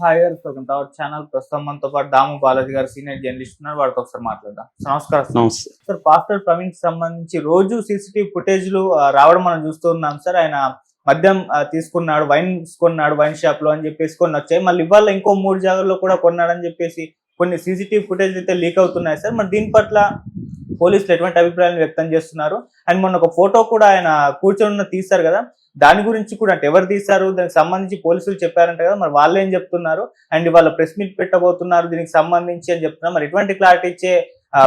Hi గారు, welcome to our channel. ప్రస్తుతం మనతో పాటు దాము బాలాజీ గారు సీనియర్ జర్నలిస్ట్ ఉన్నారు. వాడితో ఒకసారి మాట్లాడదాం. నమస్కారం సార్. పాస్టర్ ప్రవీణ్ కి సంబంధించి రోజు సీసీటీవీ ఫుటేజ్లు రావడం మనం చూస్తూ ఉన్నాం సార్. ఆయన మద్యం తీసుకున్నాడు, వైన్ కొన్నాడు వైన్ షాప్ లో అని చెప్పేసి కొన్ని వచ్చాయి. మళ్ళీ ఇవాళ ఇంకో 3 జాగాల్లో కూడా కొన్నాడని చెప్పేసి కొన్ని సీసీటీవీ ఫుటేజ్ అయితే లీక్ అవుతున్నాయి సార్. మరి దీని పట్ల పోలీసులు ఎటువంటి అభిప్రాయాలు వ్యక్తం చేస్తున్నారు? అండ్ మొన్న ఒక ఫోటో కూడా ఆయన కూర్చొని తీశారు కదా, దాని గురించి కూడా అంటే ఎవరు తీశారు, దానికి సంబంధించి పోలీసులు చెప్పారంట కదా, మరి వాళ్ళు ఏం చెప్తున్నారు? అండ్ వాళ్ళ ప్రెస్ మీట్ పెట్టబోతున్నారు దీనికి సంబంధించి అని చెప్తున్నారు. మరి ఎటువంటి క్లారిటీ ఇచ్చే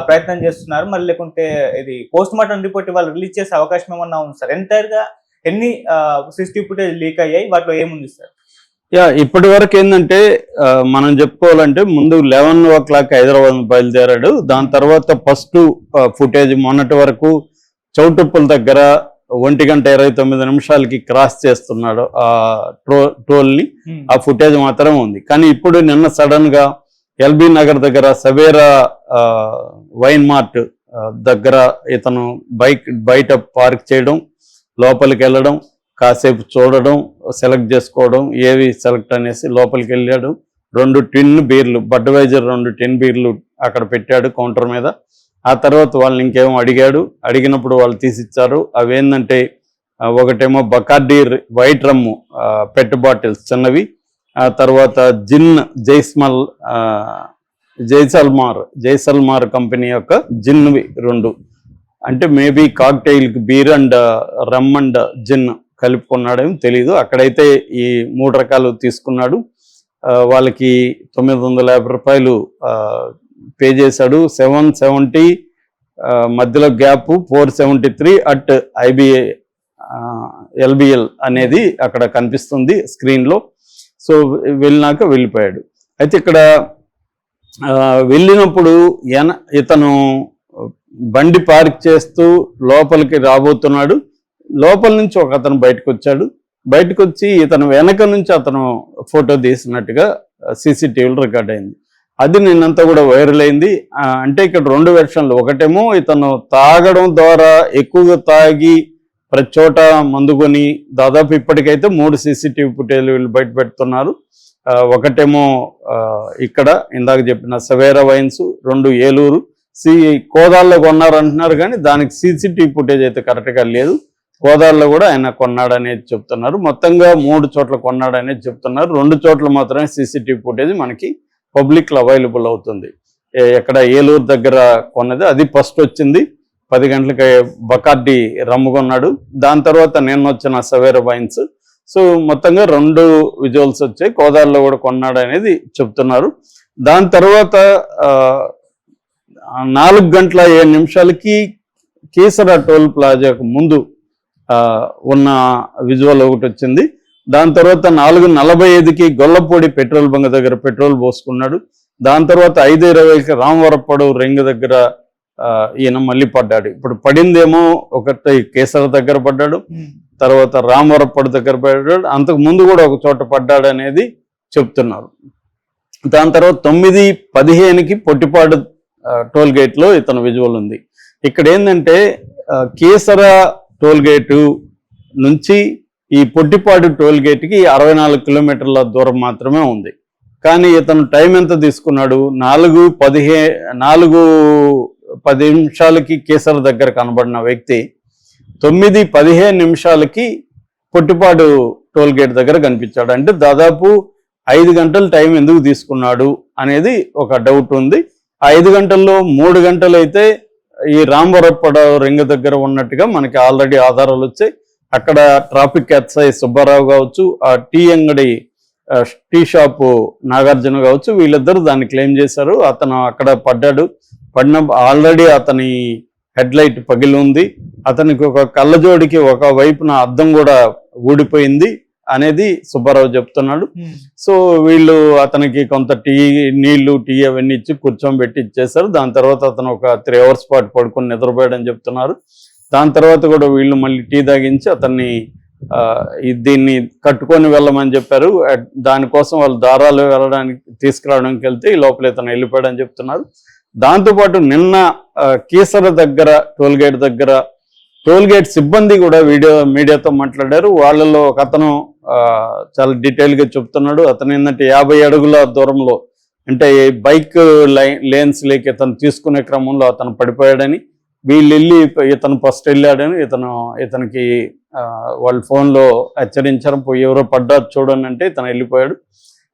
ప్రయత్నం చేస్తున్నారు? మరి లేకుంటే ఇది పోస్ట్ మార్టం రిపోర్ట్ వాళ్ళు రిలీజ్ చేసే అవకాశం ఏమన్నా ఉంది సార్? ఎంటైర్ గా ఎన్ని సీసీటీవీ ఫుటేజ్ లీక్ అయ్యాయి, వాటిలో ఏముంది సార్? ఇప్పటి వరకు ఏంటంటే మనం చెప్పుకోవాలంటే ముందు 11 o'clock హైదరాబాద్ బయలుదేరాడు. దాని తర్వాత ఫస్ట్ ఫుటేజ్ మొన్నటి వరకు చౌటుప్పల దగ్గర 1:29 క్రాస్ చేస్తున్నాడు ఆ టోల్ని. ఆ ఫుటేజ్ మాత్రమే ఉంది. కానీ ఇప్పుడు నిన్న సడన్ గా ఎల్బీ నగర్ దగ్గర సవేరా వైన్ మార్ట్ దగ్గర ఇతను బైక్ బయట పార్క్ చేయడం, లోపలికి వెళ్ళడం, కాసేపు చూడడం, సెలెక్ట్ చేసుకోవడం, ఏవి సెలెక్ట్ అనేసి లోపలికి వెళ్ళాడు. 2 టిన్ బీర్లు, బడ్వైజర్ 2 టిన్ బీర్లు అక్కడ పెట్టాడు కౌంటర్ మీద. ఆ తర్వాత వాళ్ళని ఇంకేమో అడిగినప్పుడు వాళ్ళు తీసిచ్చారు. అవేంటంటే ఒకటేమో బకార్డీ వైట్ రమ్ము పెట్ బాటిల్స్ చిన్నవి, ఆ తర్వాత జిన్ జైసల్మార్ కంపెనీ యొక్క జిన్వి 2, అంటే మేబీ కాక్టైల్కి beer and rum and gin కలుపుకున్నాడేమో తెలీదు. అక్కడైతే ఈ 3 రకాలు తీసుకున్నాడు. వాళ్ళకి 950 రూపాయలు పే చేశాడు. 770 మధ్యలో గ్యాప్ 473 అట్ LBL అనేది అక్కడ కనిపిస్తుంది స్క్రీన్లో. సో వెళ్ళిపోయాడు. అయితే ఇక్కడ వెళ్ళినప్పుడు ఇతను బండి పార్క్ చేస్తూ లోపలికి రాబోతున్నాడు. లోపల నుంచి ఒక అతను బయటకు వచ్చి ఇతను వెనక నుంచి అతను ఫోటో తీసినట్టుగా సీసీటీవీలో రికార్డ్ అయింది. అది నిన్నంతా కూడా వైరల్ అయింది. అంటే ఇక్కడ 2 వెర్షన్లు. ఒకటేమో ఇతను తాగడం ద్వారా ఎక్కువగా తాగి ప్రతి చోట మందుకొని దాదాపు ఇప్పటికైతే 3 సీసీటీవీ ఫుటేజ్ వీళ్ళు బయట పెడుతున్నారు. ఒకటేమో ఇక్కడ ఇందాక చెప్పిన సవేరా వైన్స్, 2 ఏలూరు, కోదాల్లో కొన్నారంటున్నారు. కానీ దానికి సీసీటీవీ ఫుటేజ్ అయితే కరెక్ట్గా లేదు. కోదాల్లో కూడా ఆయన కొన్నాడనేది చెప్తున్నారు. మొత్తంగా 3 చోట్ల కొన్నాడనేది చెప్తున్నారు. 2 చోట్ల మాత్రమే సీసీటీవీ ఫుటేజ్ మనకి పబ్లిక్లో అవైలబుల్ అవుతుంది. ఎక్కడ ఏలూరు దగ్గర కొన్నది, అది ఫస్ట్ వచ్చింది 10 గంటలకి బకార్డీ రమ్ము కొన్నాడు. దాని తర్వాత నేను వచ్చిన సవేరా వైన్స్. సో మొత్తంగా 2 విజువల్స్ వచ్చాయి. కోదాల్లో కూడా కొన్నాడు అనేది చెప్తున్నారు. దాని తర్వాత 4:07 కీసరా టోల్ ప్లాజాకు ముందు ఉన్న విజువల్ ఒకటి వచ్చింది. దాని తర్వాత 4:45 గొల్లపూడి పెట్రోల్ బంక్ దగ్గర పెట్రోల్ పోసుకున్నాడు. దాని తర్వాత 5:20 రామవరపడు రింగ్ దగ్గర ఈయన మళ్ళీ పడ్డాడు. ఇప్పుడు పడిందేమో ఒకటి కేసర దగ్గర పడ్డాడు, తర్వాత రామవరపడు దగ్గర పడ్డాడు, అంతకు ముందు కూడా ఒక చోట పడ్డాడు అనేది చెప్తున్నారు. దాని తర్వాత 9:15 పొట్టిపాడు టోల్ గేట్లో ఇతను విజువల్ ఉంది. ఇక్కడ ఏంటంటే కేసర టోల్ గేటు నుంచి ఈ పొట్టిపాడు టోల్ గేట్కి 64 కిలోమీటర్ల దూరం మాత్రమే ఉంది. కానీ ఇతను టైం ఎంత తీసుకున్నాడు? 4:10 కేసర దగ్గర కనబడిన వ్యక్తి 9:15 పొట్టిపాడు టోల్ గేట్ దగ్గర కనిపించాడు. అంటే దాదాపు 5 గంటలు టైం ఎందుకు తీసుకున్నాడు అనేది ఒక డౌట్ ఉంది. 5 గంటల్లో 3 గంటలు అయితే ఈ రామవరపడ రింగ్ దగ్గర ఉన్నట్టుగా మనకి ఆల్రెడీ ఆధారాలు వచ్చాయి. అక్కడ ట్రాఫిక్ ఎస్ఐ సుబ్బారావు కావచ్చు, ఆ టీ షాపు నాగార్జున కావచ్చు, వీళ్ళిద్దరూ దాన్ని క్లెయిమ్ చేశారు. అతను అక్కడ పడిన ఆల్రెడీ అతని హెడ్ లైట్ పగిలి ఉంది. అతనికి ఒక కళ్ళజోడికి ఒక వైపున అద్దం కూడా ఊడిపోయింది అనేది సుబ్బారావు చెప్తున్నాడు. సో వీళ్ళు అతనికి కొంత నీళ్లు టీ అవన్నీ ఇచ్చి కూర్చోబెట్టి ఇచ్చేశారు. దాని తర్వాత అతను ఒక 3 hours పాటు పడుకొని నిద్రపోయాడని చెప్తున్నారు. దాని తర్వాత కూడా వీళ్ళు మళ్ళీ టీ తాగించి అతన్ని దీన్ని కట్టుకొని వెళ్ళమని చెప్పారు. దానికోసం వాళ్ళు దారాలు తీసుకురావడానికి వెళ్తే ఈ లోపల ఇతను వెళ్ళిపోయాడని చెప్తున్నారు. దాంతోపాటు నిన్న కీసర దగ్గర టోల్గేట్ దగ్గర టోల్గేట్ సిబ్బంది కూడా మీడియాతో మాట్లాడారు. వాళ్ళలో ఒక అతను చాలా డీటెయిల్గా చెప్తున్నాడు. అతను ఏంటంటే 50 అడుగుల దూరంలో అంటే బైక్ లేన్స్ లేక ఇతను తీసుకునే క్రమంలో అతను పడిపోయాడని, వీళ్ళు వెళ్ళి ఇతను ఫస్ట్ వెళ్ళాడని ఇతనికి వాళ్ళ ఫోన్లో హెచ్చరించారు, పోయి ఎవరో పడ్డారు చూడండి అంటే ఇతను వెళ్ళిపోయాడు.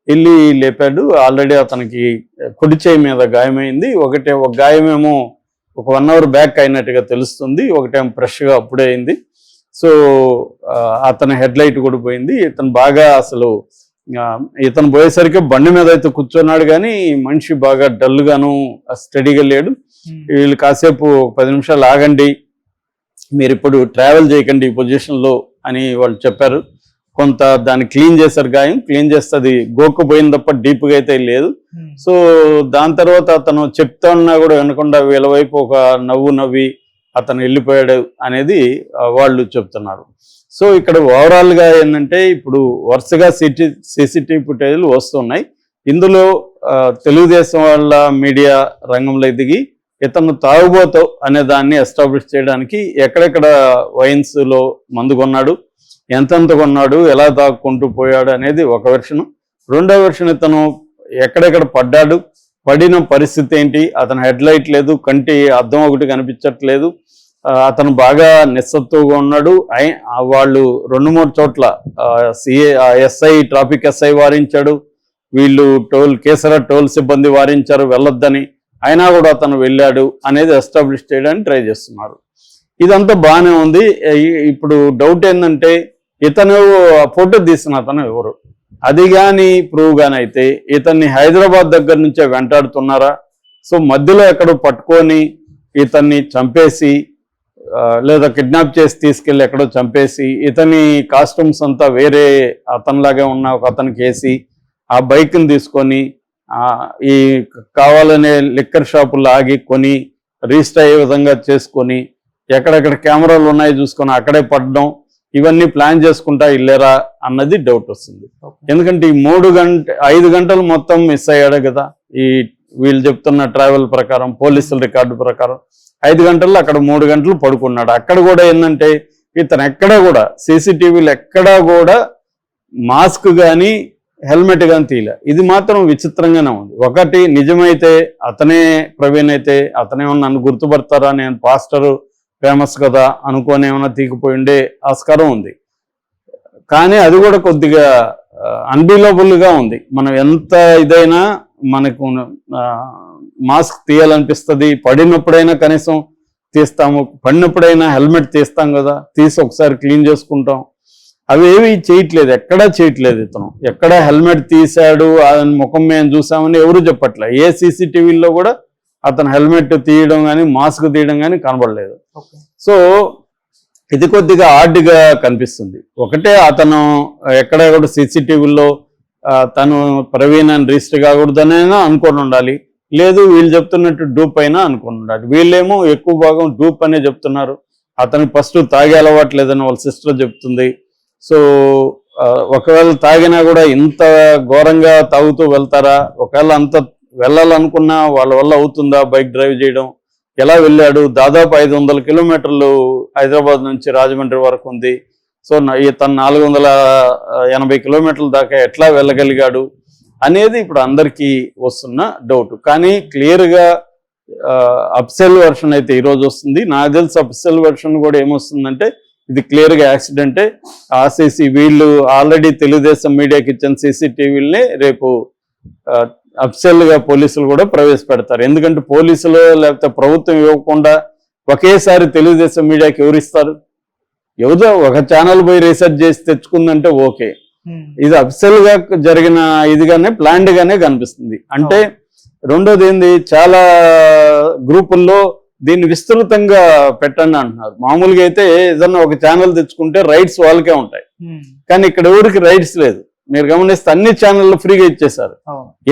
వెళ్ళి లేపాడు. ఆల్రెడీ అతనికి కుడి చేయి మీద గాయమైంది. ఒక గాయమేమో ఒక 1 అవర్ బ్యాక్ అయినట్టుగా తెలుస్తుంది, ఒకటేమో ఫ్రెష్గా అప్పుడే అయింది. సో అతని హెడ్ లైట్ కూడా పోయింది. ఇతను బాగా అసలు ఇతను పోయేసరికి బండి మీద అయితే కూర్చున్నాడు, కానీ మనిషి బాగా డల్గాను స్టడీగా లేడు. వీళ్ళు కాసేపు 10 నిమిషాలు ఆగండి, మీరు ఇప్పుడు ట్రావెల్ చేయకండి ఈ పొజిషన్లో అని వాళ్ళు చెప్పారు. కొంత దాన్ని క్లీన్ చేశారు, గాయం క్లీన్ చేస్తే అది గోక్కుపోయింది తప్ప డీప్గా అయితే లేదు. సో దాని తర్వాత అతను చెప్తా ఉన్నా కూడా వినకుండా వీళ్ళ వైపు ఒక నవ్వు నవ్వి అతను వెళ్ళిపోయాడు అనేది వాళ్ళు చెప్తున్నారు. సో ఇక్కడ ఓవరాల్గా ఏంటంటే ఇప్పుడు వరుసగా సీసీటీవీ ఫుటేజ్లు వస్తున్నాయి. ఇందులో తెలుగుదేశం వాళ్ళ మీడియా రంగంలో దిగి ఇతను తాగుబోతు అనే దాన్ని ఎస్టాబ్లిష్ చేయడానికి ఎక్కడెక్కడ వైన్స్లో మందు కొన్నాడు, ఎంతెంత కొన్నాడు, ఎలా తాక్కుంటూ పోయాడు అనేది ఒక వెర్షన్. రెండో వెర్షన్ ఇతను ఎక్కడెక్కడ పడ్డాడు, పడిన పరిస్థితి ఏంటి, అతను హెడ్ లైట్ లేదు, కంటి అద్దం ఒకటి కనిపించట్లేదు, అతను బాగా నిస్సత్తుగా ఉన్నాడు. వాళ్ళు 2-3 చోట్ల ఎస్ఐ ట్రాఫిక్ ఎస్ఐ వారించాడు, వీళ్ళు కేసర టోల్ సిబ్బంది వారించారు వెళ్ళొద్దని, అయినా కూడా అతను వెళ్ళాడు అనేది ఎస్టాబ్లిష్ చేయడానికి ట్రై చేస్తున్నారు. ఇదంతా బాగానే ఉంది. ఇప్పుడు డౌట్ ఏంటంటే ఇతను ఫోటో తీసిన అతను ఎవరు, అది కానీ ప్రూవ్ కానీ అయితే ఇతన్ని హైదరాబాద్ దగ్గర నుంచే వెంటాడుతున్నారా, సో మధ్యలో ఎక్కడో పట్టుకొని ఇతన్ని చంపేసి లేదా కిడ్నాప్ చేసి తీసుకెళ్ళి ఎక్కడో చంపేసి ఇతని కాస్ట్యూమ్స్ అంతా వేరే అతనిలాగే ఉన్న ఒక అతనికి వేసి ఆ బైక్ని తీసుకొని ఈ కావాలనే లిక్కర్ షాపుల్లో ఆగి కొని రిజిస్టర్ అయ్యే విధంగా చేసుకొని ఎక్కడెక్కడ కెమెరాలు ఉన్నాయి చూసుకొని అక్కడే పడడం, ఇవన్నీ ప్లాన్ చేసుకుంటా వెళ్ళారా అన్నది డౌట్ వస్తుంది. ఎందుకంటే ఈ 5 గంటలు మొత్తం మిస్ అయ్యాడు కదా, ఈ వీళ్ళు చెప్తున్న ట్రావెల్ ప్రకారం పోలీసుల రికార్డు ప్రకారం 5 గంటల్లో అక్కడ 3 గంటలు పడుకున్నాడు. అక్కడ కూడా ఏంటంటే ఇతను ఎక్కడా కూడా సీసీటీవీలు ఎక్కడా కూడా మాస్క్ కానీ హెల్మెట్ కానీ తీయలే. ఇది మాత్రం విచిత్రంగానే ఉంది. ఒకటి నిజమైతే అతనే ప్రవీణ్ అయితే అతనేమన్నా నన్ను గుర్తుపడతారా, నేను పాస్టరు ఫేమస్ కదా అనుకోని ఏమైనా తీగిపోయిండే ఆస్కారం ఉంది. కానీ అది కూడా కొద్దిగా అన్బిలీవబుల్గా ఉంది. మనం ఎంత ఇదైనా మనకు మాస్క్ తీయాలనిపిస్తుంది, పడినప్పుడైనా కనీసం తీస్తాము, పడినప్పుడైనా హెల్మెట్ తీస్తాం కదా, తీసి ఒకసారి క్లీన్ చేసుకుంటాం. అవి ఏవి చేయట్లేదు, ఎక్కడా చేయట్లేదు. ఇతను ఎక్కడ హెల్మెట్ తీశాడు ఆయన ముఖం మేము చూసామని ఎవరు చెప్పట్లే. ఏ సీసీటీవీల్లో కూడా అతను హెల్మెట్ తీయడం కానీ మాస్క్ తీయడం కానీ కనబడలేదు. సో ఇది కొద్దిగా ఆడ్గా కనిపిస్తుంది. ఒకటే అతను ఎక్కడెక్కడ సీసీటీవీల్లో తను ప్రవీణ్ అని రిజిస్టర్ కాకూడదనైనా అనుకొని ఉండాలి, లేదు వీళ్ళు చెప్తున్నట్టు డూప్ అయినా అనుకొని ఉండాలి. వీళ్ళేమో ఎక్కువ భాగం డూప్ అనే చెప్తున్నారు. అతనికి ఫస్ట్ తాగే అలవాటు లేదని వాళ్ళ సిస్టర్ చెప్తుంది. సో ఒకవేళ తాగినా కూడా ఇంత ఘోరంగా తాగుతూ వెళ్తారా, ఒకవేళ అంత వెళ్ళాలనుకున్నా వాళ్ళ వల్ల అవుతుందా బైక్ డ్రైవ్ చేయడం, ఎలా వెళ్ళాడు, దాదాపు 500 కిలోమీటర్లు హైదరాబాద్ నుంచి రాజమండ్రి వరకు ఉంది. సో తను 480 కిలోమీటర్ల దాకా ఎట్లా వెళ్ళగలిగాడు అనేది ఇప్పుడు అందరికీ వస్తున్న డౌట్. కానీ క్లియర్గా అప్సెల్ వెర్షన్ అయితే ఈరోజు వస్తుంది. నాకు తెలిసి అప్సెల్ వెర్షన్ కూడా ఏమొస్తుందంటే ఇది క్లియర్గా యాక్సిడెంటే. వీళ్ళు ఆల్రెడీ తెలుగుదేశం మీడియాకి ఇచ్చిన సీసీటీవీలని రేపు అఫిషియల్గా పోలీసులు కూడా ప్రవేశపెడతారు. ఎందుకంటే పోలీసులు లేకపోతే ప్రభుత్వం ఇవ్వకుండా ఒకేసారి తెలుగుదేశం మీడియాకి ఎవరిస్తారు? ఎవరో ఒక ఛానల్ పోయి రీసెర్చ్ చేసి తెచ్చుకుందంటే ఓకే, ఇది అఫిషియల్గా జరిగిన ఇదిగానే ప్లాన్డ్ గానే కనిపిస్తుంది. అంటే రెండోది ఏంది, చాలా గ్రూపుల్లో దీన్ని విస్తృతంగా పెట్టండి అంటున్నారు. మామూలుగా అయితే ఏదన్నా ఒక ఛానల్ తెచ్చుకుంటే రైట్స్ వాళ్ళకే ఉంటాయి, కానీ ఇక్కడ ఎవరికి రైట్స్ లేదు. మీరు గమనిస్తే అన్ని ఛానళ్ళు ఫ్రీగా ఇచ్చేశారు.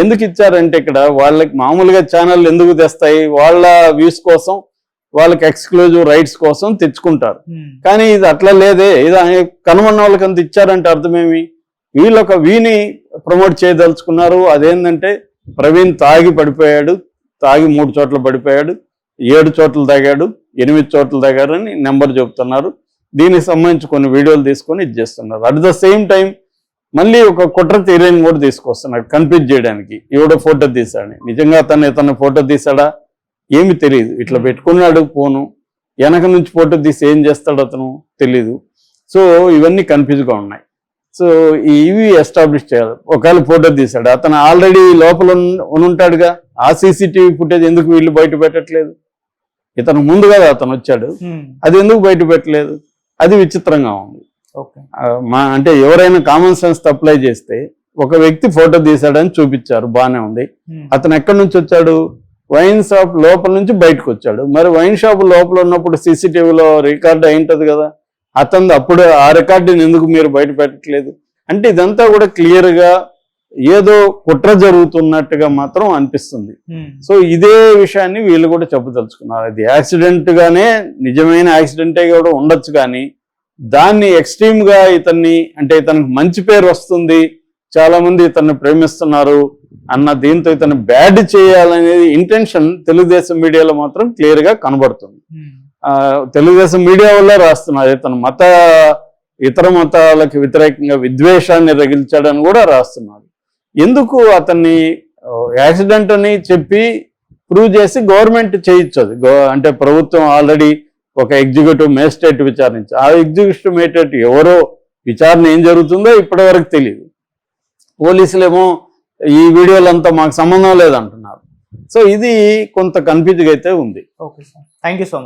ఎందుకు ఇచ్చారంటే ఇక్కడ వాళ్ళకి మామూలుగా ఛానల్ ఎందుకు తెస్తాయి, వాళ్ళ వ్యూస్ కోసం, వాళ్ళకి ఎక్స్క్లూజివ్ రైట్స్ కోసం తెచ్చుకుంటారు. కానీ ఇది అట్లా లేదే, ఇది కనుమన్న వాళ్ళకి అంత ఇచ్చారంటే అర్థమేమి? వీళ్ళు ఒక వీని ప్రమోట్ చేయదలుచుకున్నారు. అదేంటంటే ప్రవీణ్ తాగి పడిపోయాడు, తాగి 3 చోట్ల పడిపోయాడు, 7 చోట్ల తాగాడు, 8 చోట్ల తాగారని నెంబర్ చెబుతున్నారు. దీనికి సంబంధించి కొన్ని వీడియోలు తీసుకొని ఇది చేస్తున్నారు. అట్ ద సేమ్ టైం మళ్ళీ ఒక కుట్ర థియరీని కూడా తీసుకొస్తున్నాడు కన్ఫ్యూజ్ చేయడానికి, ఎవడో ఫోటో తీశాడని. నిజంగా ఇతను ఫోటో తీసాడా ఏమి తెలియదు. ఇట్లా పెట్టుకున్నాడు ఫోను, వెనక నుంచి ఫోటో తీసి ఏం చేస్తాడు అతను తెలీదు. సో ఇవన్నీ కన్ఫ్యూజ్గా ఉన్నాయి. సో ఇవి ఎస్టాబ్లిష్ చేయాలి. ఒకవేళ ఫోటో తీశాడు, అతను ఆల్రెడీ లోపల ఉంటాడుగా, ఆ సీసీటీవీ ఫుటేజ్ ఎందుకు వీళ్ళు బయట పెట్టట్లేదు? ఇతను ముందు కదా అతను వచ్చాడు, అది ఎందుకు బయట పెట్టలేదు? అది విచిత్రంగా ఉంది. అంటే ఎవరైనా కామన్ సెన్స్ అప్లై చేస్తే ఒక వ్యక్తి ఫోటో తీశాడని చూపించారు, బానే ఉంది. అతను ఎక్కడి నుంచి వచ్చాడు? వైన్ షాప్ లోపల నుంచి బయటకు వచ్చాడు. మరి వైన్ షాప్ లోపల ఉన్నప్పుడు సీసీటీవీలో రికార్డ్ అయింటది కదా, అతను అప్పుడు ఆ రికార్డుని ఎందుకు మీరు బయట పెట్టట్లేదు? అంటే ఇదంతా కూడా క్లియర్ గా ఏదో కుట్ర జరుగుతున్నట్టుగా మాత్రం అనిపిస్తుంది. సో ఇదే విషయాన్ని వీళ్ళు కూడా చెప్పదలుచుకున్నారు. అది యాక్సిడెంట్ గానే, నిజమైన యాక్సిడెంటే కూడా ఉండొచ్చు, కానీ దాన్ని ఎక్స్ట్రీమ్ గా అంటే ఇతనికి మంచి పేరు వస్తుంది, చాలా మంది ఇతన్ని ప్రేమిస్తున్నారు అన్న దీంతో ఇతను బ్యాడ్ చేయాలనేది ఇంటెన్షన్ తెలుగుదేశం మీడియాలో మాత్రం క్లియర్ గా కనబడుతుంది. తెలుగుదేశం మీడియా వల్ల రాస్తున్నారు ఇతను ఇతర మతాలకు వ్యతిరేకంగా విద్వేషాన్ని రగిల్చాడని కూడా రాస్తున్నారు. ఎందుకు అతన్ని యాక్సిడెంట్ అని చెప్పి ప్రూవ్ చేసి గవర్నమెంట్ చేయించదు? అంటే ప్రభుత్వం ఆల్రెడీ ఒక ఎగ్జిక్యూటివ్ మేజిస్ట్రేట్ విచారించి, ఆ ఎగ్జిక్యూటివ్ మేజిస్ట్రేట్ ఎవరో విచారణ ఏం జరుగుతుందో ఇప్పటి వరకు తెలియదు. పోలీసులేమో ఈ వీడియోలంతా మాకు సంబంధం లేదంటున్నారు. సో ఇది కొంత కన్ఫ్యూజ్గా అయితే ఉంది. Okay sir, thank you so much.